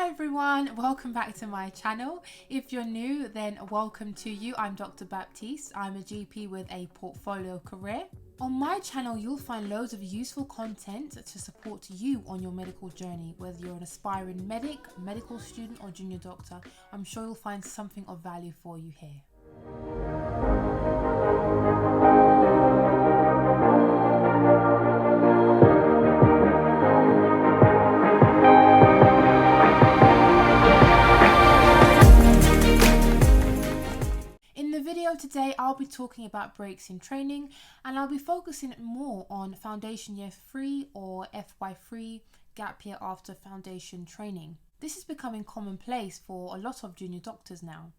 Hi everyone, welcome back to my channel. If you're new, then welcome to you. I'm Dr. Baptiste. I'm a GP with a portfolio career. On my channel, you'll find loads of useful content to support you on your medical journey, whether you're an aspiring medic, medical student or junior doctor. I'm sure you'll find something of value for you here. Today I'll be talking about breaks in training, and I'll be focusing more on foundation year 3 or FY3 gap year after foundation training. This is becoming commonplace for a lot of junior doctors now.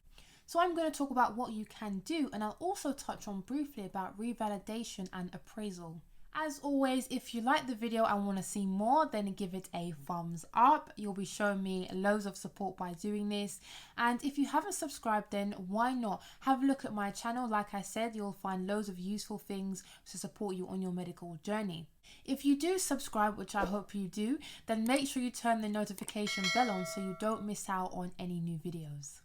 So I'm going to talk about what you can do, and I'll also touch on briefly about revalidation and appraisal. As always, if you like the video and want to see more, then give it a thumbs up. You'll be showing me loads of support by doing this. And if you haven't subscribed, then why not? Have a look at my channel. Like I said, you'll find loads of useful things to support you on your medical journey. If you do subscribe, which I hope you do, then make sure you turn the notification bell on so you don't miss out on any new videos.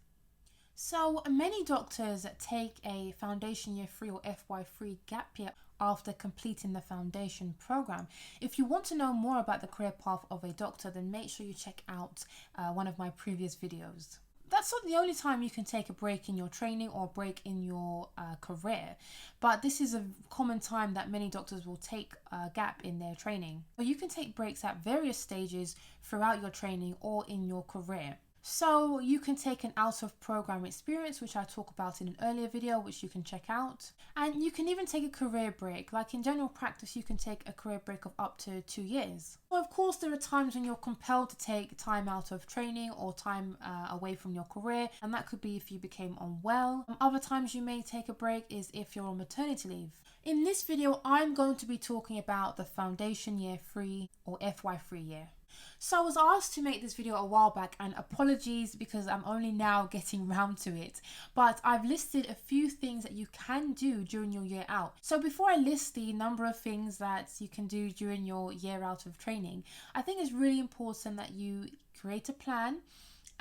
So many doctors take a foundation year 3 or FY3 gap year after completing the foundation program. If you want to know more about the career path of a doctor, then make sure you check out one of my previous videos. That's not the only time you can take a break in your training or a break in your career, but this is a common time that many doctors will take a gap in their training. But you can take breaks at various stages throughout your training or in your career. So you can take an out of program experience, which I talk about in an earlier video, which you can check out. And you can even take a career break. Like in general practice, you can take a career break of up to 2 years. So of course, there are times when you're compelled to take time out of training or time away from your career. And that could be if you became unwell. Other times you may take a break is if you're on maternity leave. In this video, I'm going to be talking about the foundation year 3 or FY3 year. So I was asked to make this video a while back, and apologies because I'm only now getting round to it, but I've listed a few things that you can do during your year out. So before I list the number of things that you can do during your year out of training, I think it's really important that you create a plan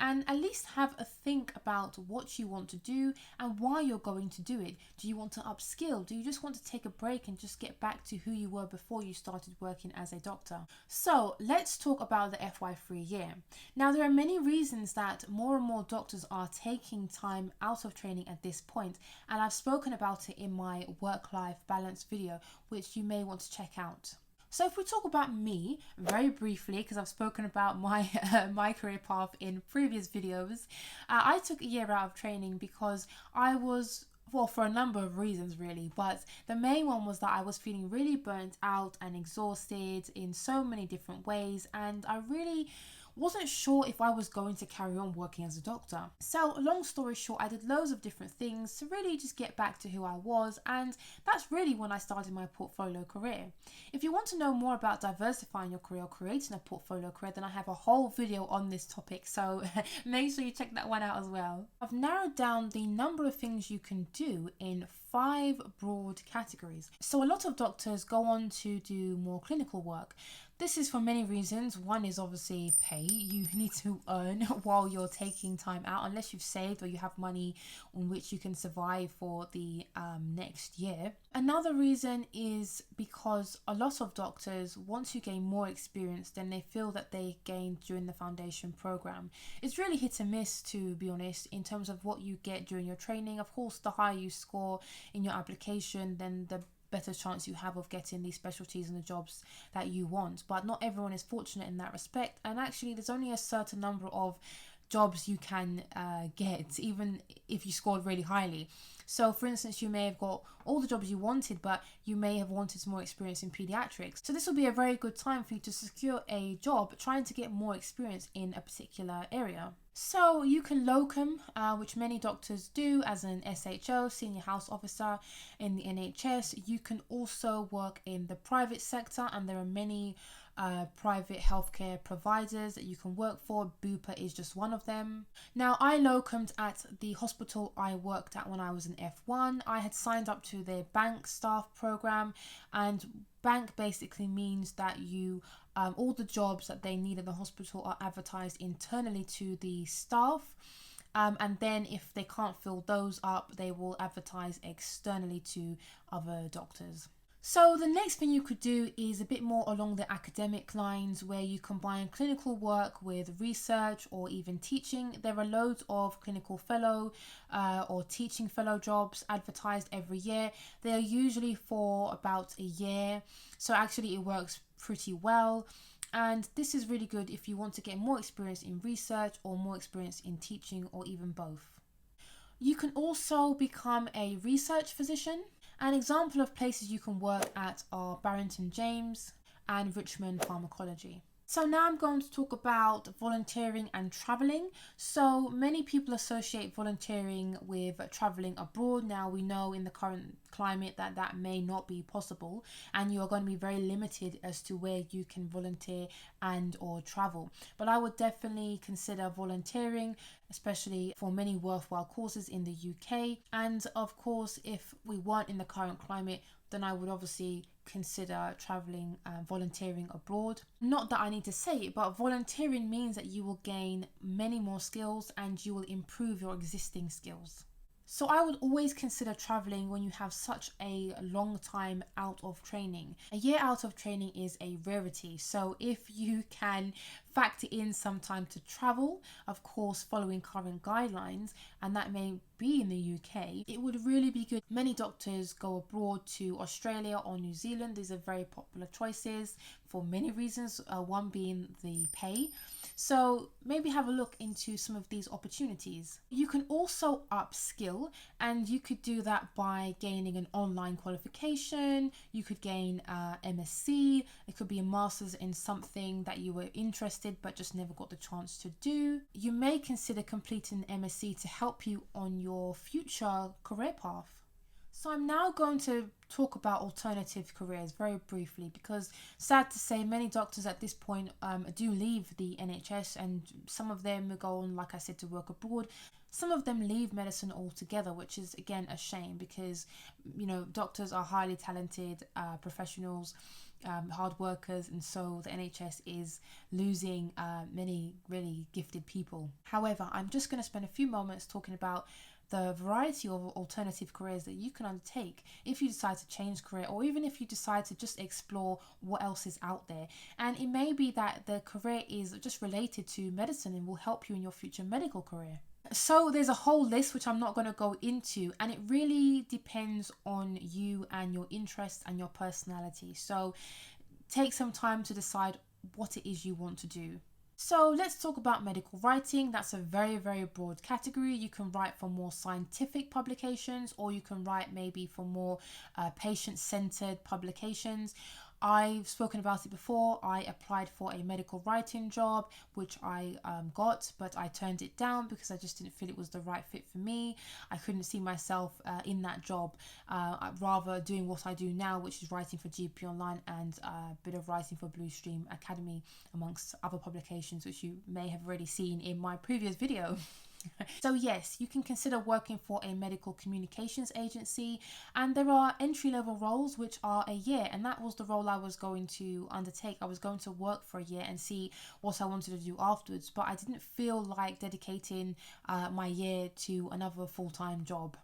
and at least have a think about what you want to do and why you're going to do it. Do you want to upskill? Do you just want to take a break and just get back to who you were before you started working as a doctor? So let's talk about the FY3 year. Now, there are many reasons that more and more doctors are taking time out of training at this point, and I've spoken about it in my work-life balance video, which you may want to check out. So if we talk about me very briefly, because I've spoken about my my career path in previous videos, I took a year out of training because I was, well, for a number of reasons really, but the main one was that I was feeling really burnt out and exhausted in so many different ways, and I really wasn't sure if I was going to carry on working as a doctor. So long story short, I did loads of different things to really just get back to who I was, and that's really when I started my portfolio career. If you want to know more about diversifying your career or creating a portfolio career, then I have a whole video on this topic, so make sure you check that one out as well. I've narrowed down the number of things you can do in 5 broad categories. So a lot of doctors go on to do more clinical work. This is for many reasons. One is obviously pay. You need to earn while you're taking time out, unless you've saved or you have money on which you can survive for the next year. Another reason is because a lot of doctors, once you gain more experience than they feel that they gained during the foundation program. It's really hit and miss, to be honest, in terms of what you get during your training. Of course, the higher you score in your application, then the better chance you have of getting these specialties and the jobs that you want. But not everyone is fortunate in that respect, and actually there's only a certain number of jobs you can get, even if you scored really highly. So for instance, you may have got all the jobs you wanted, but you may have wanted some more experience in pediatrics. So this will be a very good time for you to secure a job trying to get more experience in a particular area. So you can locum, which many doctors do as an SHO, senior house officer in the NHS. You can also work in the private sector, and there are many private healthcare providers that you can work for. Bupa is just one of them. Now, I locumed at the hospital I worked at when I was in F1. I had signed up to their bank staff program, and bank basically means that you all the jobs that they need in the hospital are advertised internally to the staff. And then if they can't fill those up, they will advertise externally to other doctors. So the next thing you could do is a bit more along the academic lines, where you combine clinical work with research or even teaching. There are loads of clinical fellow or teaching fellow jobs advertised every year. They are usually for about a year. So actually it works pretty well. And this is really good if you want to get more experience in research or more experience in teaching, or even both. You can also become a research physician. An example of places you can work at are Barrington James and Richmond Pharmacology. So now I'm going to talk about volunteering and traveling. So many people associate volunteering with traveling abroad. Now we know in the current climate that may not be possible, and you are going to be very limited as to where you can volunteer and or travel. But I would definitely consider volunteering, especially for many worthwhile causes in the UK. And of course, if we weren't in the current climate, then I would obviously consider traveling and volunteering abroad. Not that I need to say it, but volunteering means that you will gain many more skills and you will improve your existing skills. So I would always consider traveling when you have such a long time out of training. A year out of training is a rarity. So if you can factor in some time to travel, of course following current guidelines, and that may be in the UK, it would really be good. Many doctors go abroad to Australia or New Zealand. These are very popular choices for many reasons, one being the pay. So maybe have a look into some of these opportunities. You can also upskill, and you could do that by gaining an online qualification. You could gain MSc. It could be a master's in something that you were interested but just never got the chance to do. You may consider completing an MSc to help you on your future career path. So I'm now going to talk about alternative careers very briefly, because sad to say many doctors at this point do leave the NHS, and some of them go on, like I said, to work abroad. Some of them leave medicine altogether, which is again a shame, because doctors are highly talented professionals, hard workers, and so the NHS is losing many really gifted people. However, I'm just going to spend a few moments talking about the variety of alternative careers that you can undertake if you decide to change career, or even if you decide to just explore what else is out there. And it may be that the career is just related to medicine and will help you in your future medical career. So there's a whole list which I'm not going to go into, and it really depends on you and your interests and your personality. So take some time to decide what it is you want to do. So let's talk about medical writing. That's a very, very broad category. You can write for more scientific publications, or you can write maybe for more patient-centered publications. I've spoken about it before. I applied for a medical writing job, which I got, but I turned it down because I just didn't feel it was the right fit for me. I couldn't see myself in that job. I'd rather doing what I do now, which is writing for GP Online and a bit of writing for Blue Stream Academy, amongst other publications, which you may have already seen in my previous video. So yes, you can consider working for a medical communications agency, and there are entry-level roles which are a year, and that was the role I was going to undertake. I was going to work for a year and see what I wanted to do afterwards, but I didn't feel like dedicating my year to another full-time job.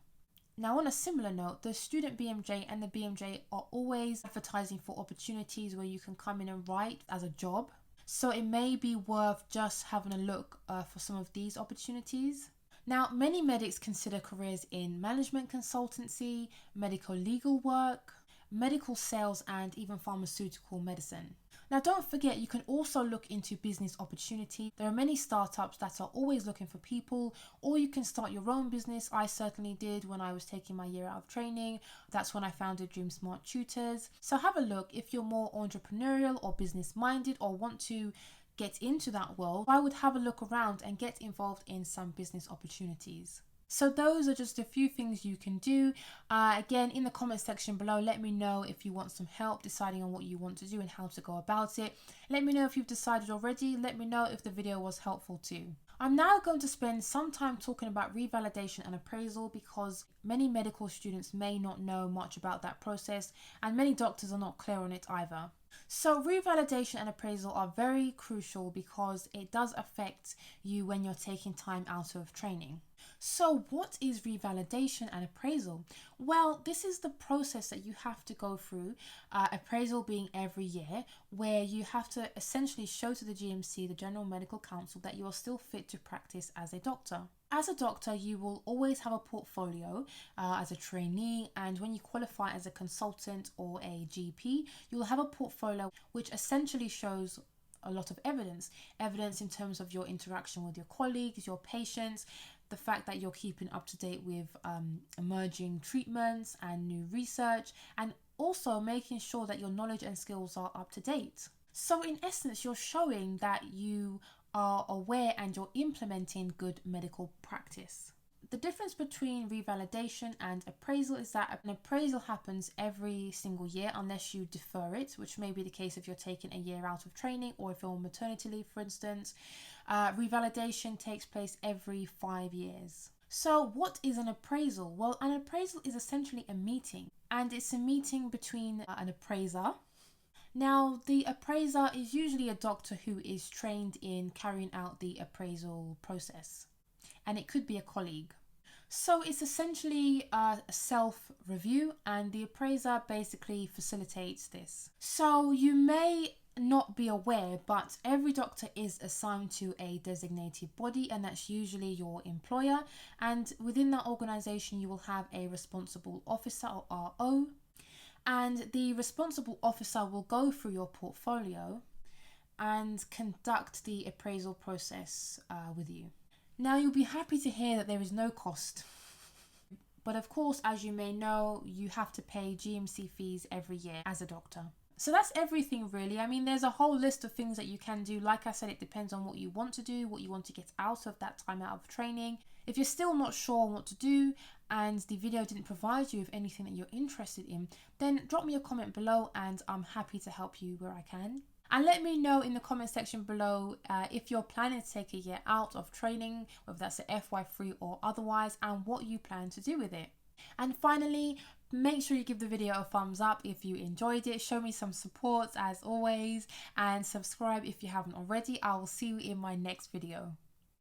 Now, on a similar note, the student BMJ and the BMJ are always advertising for opportunities where you can come in and write as a job. So it may be worth just having a look for some of these opportunities. Now, many medics consider careers in management consultancy, medical legal work, medical sales, and even pharmaceutical medicine. Now, don't forget, you can also look into business opportunity. There are many startups that are always looking for people, or you can start your own business. I certainly did when I was taking my year out of training. That's when I founded Dream Smart Tutors. So have a look if you're more entrepreneurial or business minded, or want to get into that world. I would have a look around and get involved in some business opportunities. So those are just a few things you can do. Again, in the comment section below, let me know if you want some help deciding on what you want to do and how to go about it. Let me know if you've decided already. Let me know if the video was helpful too. I'm now going to spend some time talking about revalidation and appraisal because many medical students may not know much about that process and many doctors are not clear on it either. So revalidation and appraisal are very crucial because it does affect you when you're taking time out of training. So what is revalidation and appraisal? Well, this is the process that you have to go through, appraisal being every year, where you have to essentially show to the GMC, the General Medical Council, that you are still fit to practice as a doctor. As a doctor, you will always have a portfolio as a trainee, and when you qualify as a consultant or a GP, you'll have a portfolio which essentially shows a lot of evidence in terms of your interaction with your colleagues, your patients, the fact that you're keeping up to date with emerging treatments and new research, and also making sure that your knowledge and skills are up to date. So in essence, you're showing that you are aware and you're implementing good medical practice. The difference between revalidation and appraisal is that an appraisal happens every single year unless you defer it, which may be the case if you're taking a year out of training or if you're on maternity leave, for instance. Revalidation takes place every 5 years. So what is an appraisal? Well, an appraisal is essentially a meeting, and it's a meeting between an appraiser. Now, the appraiser is usually a doctor who is trained in carrying out the appraisal process, and it could be a colleague. So it's essentially a self-review, and the appraiser basically facilitates this. So you may not be aware, but every doctor is assigned to a designated body, and that's usually your employer, and within that organization you will have a responsible officer or RO, and the responsible officer will go through your portfolio and conduct the appraisal process with you. Now, you'll be happy to hear that there is no cost, but of course, as you may know, you have to pay GMC fees every year as a doctor. So that's everything really. I mean, there's a whole list of things that you can do. Like I said, it depends on what you want to do, what you want to get out of that time out of training. If you're still not sure what to do and the video didn't provide you with anything that you're interested in, then drop me a comment below and I'm happy to help you where I can. And let me know in the comment section below if you're planning to take a year out of training, whether that's a FY3 or otherwise, and what you plan to do with it. And finally, make sure you give the video a thumbs up if you enjoyed it. Show me some support as always, and subscribe if you haven't already. I will see you in my next video.